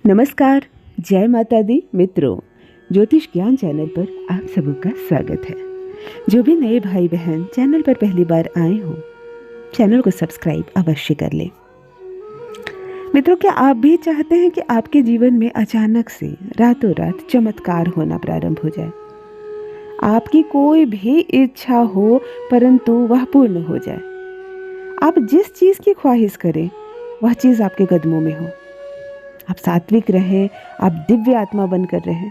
नमस्कार, जय माता दी मित्रों। ज्योतिष ज्ञान चैनल पर आप सबों का स्वागत है। जो भी नए भाई बहन चैनल पर पहली बार आए हो, चैनल को सब्सक्राइब अवश्य कर लें। मित्रों, क्या आप भी चाहते हैं कि आपके जीवन में अचानक से रातों रात चमत्कार होना प्रारंभ हो जाए? आपकी कोई भी इच्छा हो परंतु वह पूर्ण हो जाए। आप जिस चीज़ की ख्वाहिश करें वह चीज़ आपके कदमों में हो। आप सात्विक रहें, आप दिव्य आत्मा बनकर रहें,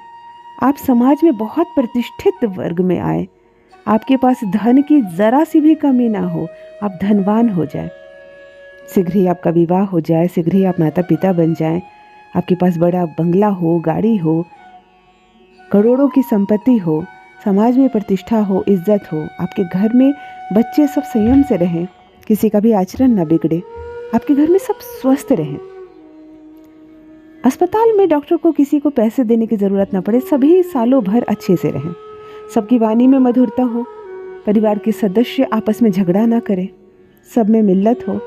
आप समाज में बहुत प्रतिष्ठित वर्ग में आए, आपके पास धन की जरा सी भी कमी ना हो, आप धनवान हो जाए, शीघ्र ही आपका विवाह हो जाए, शीघ्र ही आप माता पिता बन जाएं, आपके पास बड़ा बंगला हो, गाड़ी हो, करोड़ों की संपत्ति हो, समाज में प्रतिष्ठा हो, इज्जत हो, आपके घर में बच्चे सब संयम से रहें, किसी का भी आचरण ना बिगड़े, आपके घर में सब स्वस्थ रहें, अस्पताल में डॉक्टर को किसी को पैसे देने की ज़रूरत ना पड़े, सभी सालों भर अच्छे से रहें, सबकी वाणी में मधुरता हो, परिवार के सदस्य आपस में झगड़ा ना करें, सब में मिल्लत हो।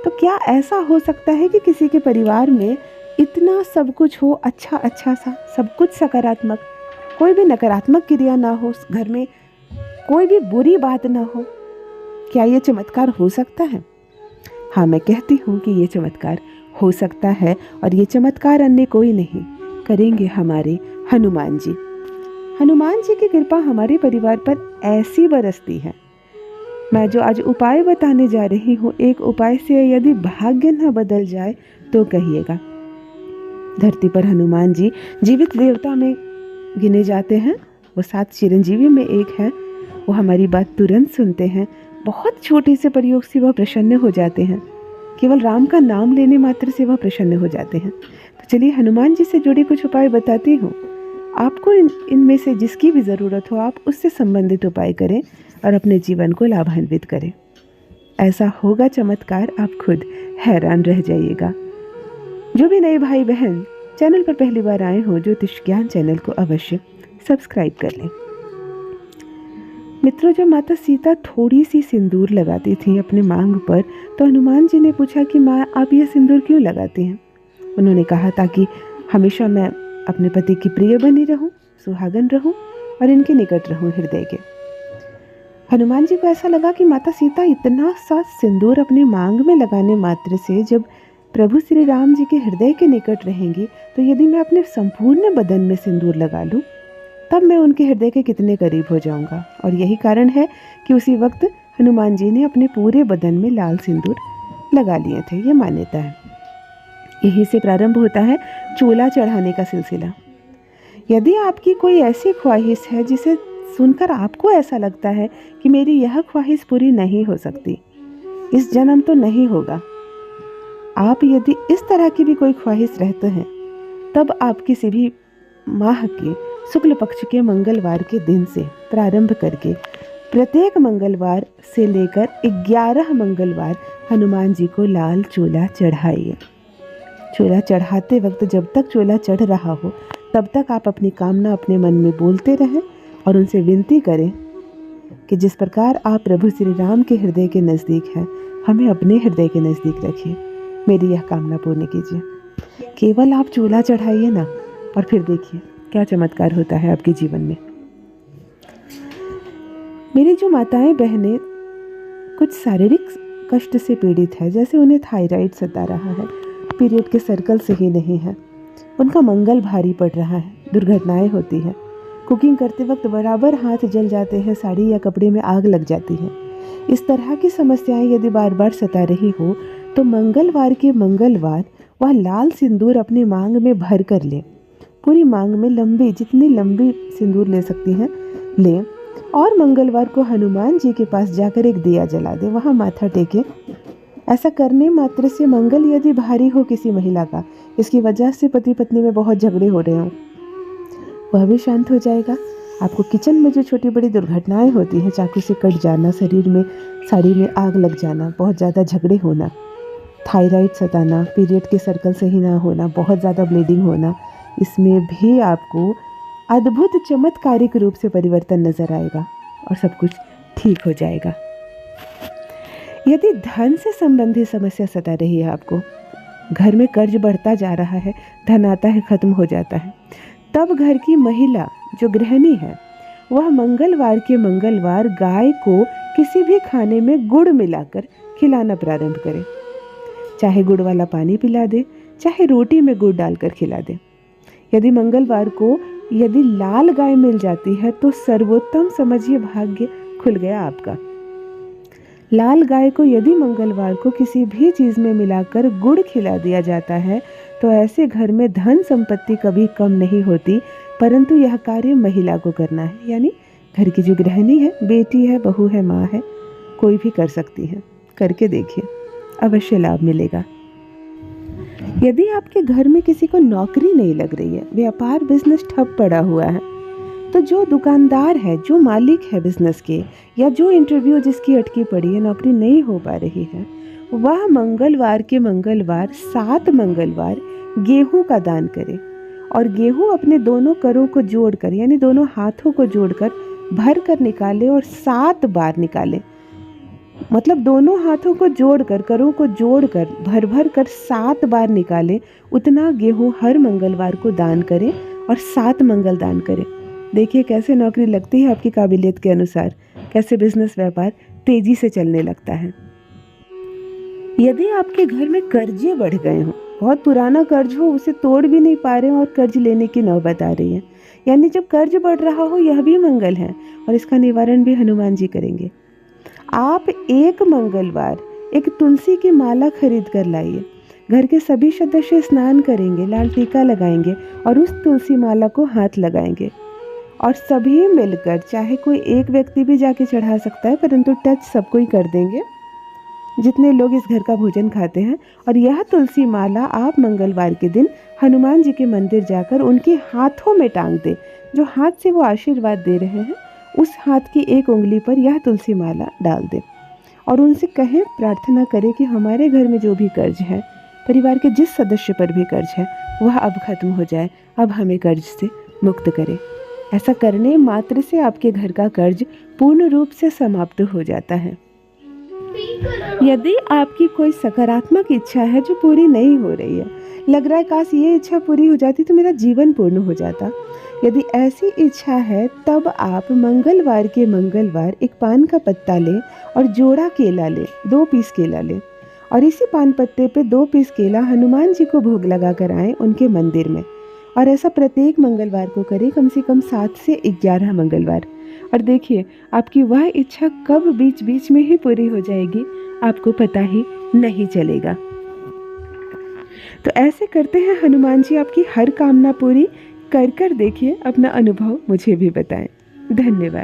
तो क्या ऐसा हो सकता है कि किसी के परिवार में इतना सब कुछ हो, अच्छा अच्छा सा सब कुछ सकारात्मक, कोई भी नकारात्मक क्रिया ना हो, घर में कोई भी बुरी बात ना हो? क्या ये चमत्कार हो सकता है? हाँ, मैं कहती हूँ कि ये चमत्कार हो सकता है, और ये चमत्कार अन्य कोई नहीं करेंगे हमारे हनुमान जी। हनुमान जी की कृपा हमारे परिवार पर ऐसी बरसती है। मैं जो आज उपाय बताने जा रही हूँ, एक उपाय से यदि भाग्य न बदल जाए तो कहिएगा। धरती पर हनुमान जी जीवित देवता में गिने जाते हैं। वो 7 चिरंजीवी में एक है। वो हमारी बात तुरंत सुनते हैं। बहुत छोटे से प्रयोग से वह प्रसन्न हो जाते हैं। केवल राम का नाम लेने मात्र से वह प्रसन्न हो जाते हैं। तो चलिए हनुमान जी से जुड़े कुछ उपाय बताती हूँ। आपको इनमें से जिसकी भी ज़रूरत हो, आप उससे संबंधित उपाय करें और अपने जीवन को लाभान्वित करें। ऐसा होगा चमत्कार, आप खुद हैरान रह जाइएगा। जो भी नए भाई बहन चैनल पर पहली बार आए हो, ज्योतिष ज्ञान चैनल को अवश्य सब्सक्राइब कर लें। मित्रों, जब माता सीता थोड़ी सी सिंदूर लगाती थी अपने मांग पर, तो हनुमान जी ने पूछा कि माँ, आप ये सिंदूर क्यों लगाती हैं? उन्होंने कहा, ताकि हमेशा मैं अपने पति की प्रिय बनी रहूं, सुहागन रहूं और इनके निकट रहूं, हृदय के। हनुमान जी को ऐसा लगा कि माता सीता इतना सा सिंदूर अपनी मांग में लगाने मात्र से जब प्रभु श्री राम जी के हृदय के निकट रहेंगी, तो यदि मैं अपने संपूर्ण बदन में सिंदूर लगा लूं, तब मैं उनके हृदय के कितने करीब हो जाऊंगा। और यही कारण है कि उसी वक्त हनुमान जी ने अपने पूरे बदन में लाल सिंदूर लगा लिए थे। ये मान्यता है। यहीं से प्रारंभ होता है चोला चढ़ाने का सिलसिला। यदि आपकी कोई ऐसी ख्वाहिश है जिसे सुनकर आपको ऐसा लगता है कि मेरी यह ख्वाहिश पूरी नहीं हो सकती, इस जन्म तो नहीं होगा, आप यदि इस तरह की भी कोई ख्वाहिश रहते हैं, तब आप किसी भी माह के शुक्ल पक्ष के मंगलवार के दिन से प्रारंभ करके प्रत्येक मंगलवार से लेकर 11 मंगलवार हनुमान जी को लाल चोला चढ़ाइए। चोला चढ़ाते वक्त जब तक चोला चढ़ रहा हो, तब तक आप अपनी कामना अपने मन में बोलते रहें और उनसे विनती करें कि जिस प्रकार आप प्रभु श्री राम के हृदय के नज़दीक हैं, हमें अपने हृदय के नज़दीक रखिए, मेरी यह कामना पूर्ण कीजिए। केवल आप चोला चढ़ाइए ना, और फिर देखिए क्या चमत्कार होता है आपके जीवन में। मेरी जो माताएं बहनें कुछ शारीरिक कष्ट से पीड़ित है, जैसे उन्हें थायराइड सता रहा है, पीरियड के सर्कल सही नहीं है, उनका मंगल भारी पड़ रहा है, दुर्घटनाएं होती हैं, कुकिंग करते वक्त बराबर हाथ जल जाते हैं, साड़ी या कपड़े में आग लग जाती है, इस तरह की समस्याएं यदि बार बार सता रही हो, तो मंगलवार के मंगलवार वह लाल सिंदूर अपनी मांग में भर कर ले। पूरी मांग में लंबी, जितनी लंबी सिंदूर ले सकती हैं लें, और मंगलवार को हनुमान जी के पास जाकर एक दिया जला दे, वहाँ माथा टेके। ऐसा करने मात्र से मंगल यदि भारी हो किसी महिला का, इसकी वजह से पति पत्नी में बहुत झगड़े हो रहे हों, वह भी शांत हो जाएगा। आपको किचन में जो छोटी बड़ी दुर्घटनाएं होती हैं, चाकू से कट जाना, शरीर में साड़ी में आग लग जाना, बहुत ज़्यादा झगड़े होना, थायराइड सताना, पीरियड के सर्कल सही ना होना, बहुत ज़्यादा ब्लीडिंग होना, इसमें भी आपको अद्भुत चमत्कारिक रूप से परिवर्तन नजर आएगा और सब कुछ ठीक हो जाएगा। यदि धन से संबंधित समस्या सता रही है आपको, घर में कर्ज बढ़ता जा रहा है, धन आता है खत्म हो जाता है। तब घर की महिला जो गृहिणी है वह मंगलवार के मंगलवार गाय को किसी भी खाने में गुड़ मिलाकर खिलाना प्रारंभ करे। चाहे गुड़ वाला पानी पिला दे, चाहे रोटी में गुड़ डालकर खिला दे। यदि मंगलवार को यदि लाल गाय मिल जाती है तो सर्वोत्तम समझिए भाग्य खुल गया आपका। लाल गाय को यदि मंगलवार को किसी भी चीज़ में मिलाकर गुड़ खिला दिया जाता है तो ऐसे घर में धन संपत्ति कभी कम नहीं होती, परंतु यह कार्य महिला को करना है, यानी घर की जो गृहिणी है, बेटी है, बहू है, माँ है, कोई भी कर सकती है। करके देखिए, अवश्य लाभ मिलेगा। यदि आपके घर में किसी को नौकरी नहीं लग रही है, व्यापार बिजनेस ठप पड़ा हुआ है, तो जो दुकानदार है, जो मालिक है बिजनेस के, या जो इंटरव्यू जिसकी अटकी पड़ी है, नौकरी नहीं हो पा रही है, वह मंगलवार के मंगलवार 7 मंगलवार गेहूं का दान करे और गेहूं अपने दोनों करों को जोड़कर, यानी दोनों हाथों को जोड़कर भर कर निकाले और 7 बार निकाले। मतलब दोनों हाथों को जोड़कर, करों को जोड़कर भर भर कर 7 बार निकाले। उतना गेहूं हर मंगलवार को दान करें और 7 मंगल दान करें। देखिए कैसे नौकरी लगती है आपकी काबिलियत के अनुसार, कैसे बिजनेस व्यापार तेजी से चलने लगता है। यदि आपके घर में कर्जे बढ़ गए हों, बहुत पुराना कर्ज हो, उसे तोड़ भी नहीं पा रहे हो और कर्ज लेने की नौबत आ रही है, यानी जब कर्ज बढ़ रहा हो, यह भी मंगल है और इसका निवारण भी हनुमान जी करेंगे। आप एक मंगलवार एक तुलसी की माला खरीद कर लाइए। घर के सभी सदस्य स्नान करेंगे, लाल टीका लगाएंगे और उस तुलसी माला को हाथ लगाएंगे और सभी मिलकर, चाहे कोई एक व्यक्ति भी जाके चढ़ा सकता है, परंतु टच सबको ही कर देंगे जितने लोग इस घर का भोजन खाते हैं। और यह तुलसी माला आप मंगलवार के दिन हनुमान जी के मंदिर जाकर उनके हाथों में टांग दे। जो हाथ से वो आशीर्वाद दे रहे हैं, उस हाथ की एक उंगली पर यह तुलसी माला डाल दे और उनसे कहें, प्रार्थना करें कि हमारे घर में जो भी कर्ज है, परिवार के जिस सदस्य पर भी कर्ज है, वह अब खत्म हो जाए, अब हमें कर्ज से मुक्त करे। ऐसा करने मात्र से आपके घर का कर्ज पूर्ण रूप से समाप्त हो जाता है। यदि आपकी कोई सकारात्मक इच्छा है जो पूरी नहीं हो रही है, लग रहा है काश ये इच्छा पूरी हो जाती तो मेरा जीवन पूर्ण हो जाता, यदि ऐसी इच्छा है, तब आप मंगलवार के मंगलवार एक पान का पत्ता लें और जोड़ा केला लें, 2 पीस केला लें और इसी पान पत्ते पे 2 पीस केला हनुमान जी को भोग लगा कर आएँ उनके मंदिर में। और ऐसा प्रत्येक मंगलवार को करें, कम से कम 7 से 11 मंगलवार। और देखिए आपकी वह इच्छा कब बीच बीच में ही पूरी हो जाएगी, आपको पता ही नहीं चलेगा। तो ऐसे करते हैं हनुमान जी आपकी हर कामना पूरी कर देखिए, अपना अनुभव मुझे भी बताएं। धन्यवाद।